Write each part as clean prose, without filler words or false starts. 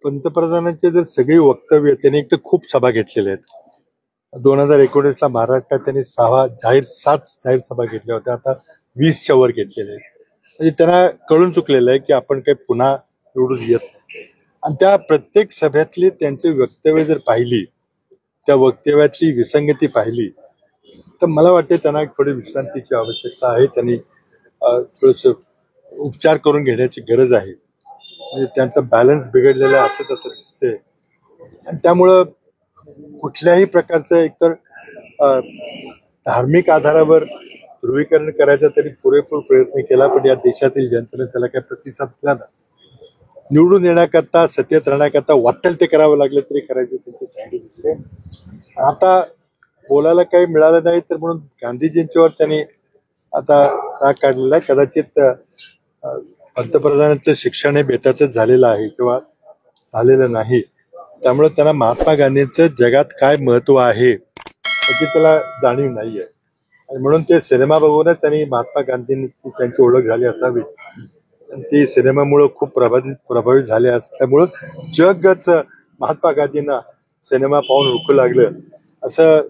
पंतप्रधानांचे जर सगळी वक्तव्य त्यांनी एक तर खूप सभा घेतलेल्या आहेत. 2019ला महाराष्ट्रात त्यांनी 7 जाहीर सभा घेतल्या होत्या. आता 20च्या वर घेतलेल्या आहेत. म्हणजे त्यांना कळून चुकलेलं आहे की आपण काही पुन्हा निवडून येत नाही. आणि त्या प्रत्येक सभेतली त्यांची वक्तव्य जर पाहिली, त्या वक्तव्यातली विसंगती पाहिली, तर मला वाटते त्यांना थोडी विश्रांतीची आवश्यकता आहे. त्यांनी थोडस उपचार करून घेण्याची गरज आहे. म्हणजे त्यांचा बॅलन्स बिघडलेला आहे असं तसं दिसते. आणि त्यामुळं कुठल्याही प्रकारचं एकतर धार्मिक आधारावर ध्रुवीकरण करायचा तरी पुरेपूर प्रयत्न केला, पण या देशातील जनतेने त्याला काही प्रतिसाद दिला नाही. निवडून येण्याकरता, सत्तेत राहण्याकरता वाटेल ते करावं लागलं तरी करायचे त्यांची तयारी दिसते. आता बोलायला काही मिळालं नाही तर म्हणून गांधीजींच्यावर त्यांनी आता राग काढलेला आहे. कदाचित पंतप्रधानांचं शिक्षण हे बेताचंच झालेलं आहे किंवा झालेलं नाही. त्यामुळे त्यांना महात्मा गांधींचं जगात काय महत्व आहे याची त्याला जाणीव नाहीये. आणि म्हणून ते सिनेमा बघूनच त्यांनी महात्मा गांधींची त्यांची ओळख झाली असावी. आणि ती सिनेमामुळे खूप प्रभावित झाले असल्यामुळं जगच महात्मा गांधींना सिनेमा पाहून ओळखू लागलं, असं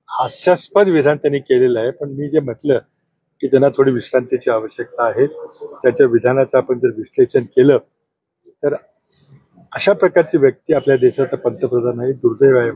हास्यास्पद विधान त्यांनी केलेलं आहे. पण मी जे म्हटलं की त्यांना थोडी विश्रांतीची आवश्यकता आहे, त्याच्या विधानाचं आपण जर विश्लेषण केलं तर अशा प्रकारची व्यक्ती आपल्या देशाचा पंतप्रधान आहे, दुर्दैव आहे.